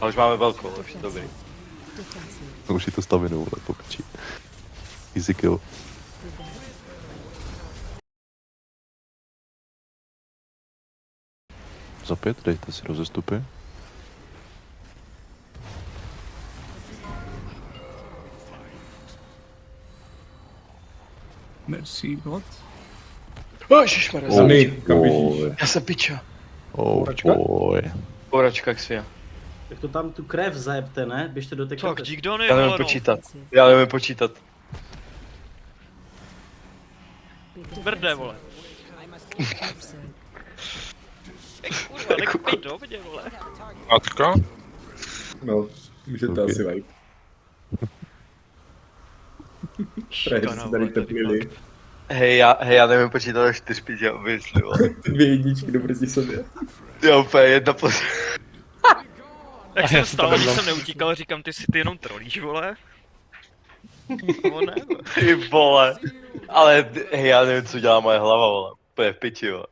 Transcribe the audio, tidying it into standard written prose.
A už máme velkou, už je dobrý. No už je to stavinou, ale popiči. Easy kill. Za 5 dejte si rozestupy. Merci, bot. Ježišmarja, Oh, kam běžíš? já jsem piča. Oh Poračka? boy. Poračka jak svě. Tak to tam tu krev zajebte, ne? Běžte do té Tak, krev. dík Dony, Já nevím vole, no. počítat. Já nevím počítat. Brdé, vole. Kurva, nech být do mě, vole. Matka? No, můžete Ok. asi vajít. Právě Šikana, si tady vole, tady teplili. fakt. Hej, já nevím počítat až 4 píči, obvykle, vole. 2 jedničky doproti sobě. Jo, úplně jedna plus. Jak jsem stál, když jsem neutíkal, říkám, ty si ty jenom trolíš, vole. No ne, vole. Ty vole. Ale hej, já nevím, co dělá moje hlava, vole. Úplně v piči, vole.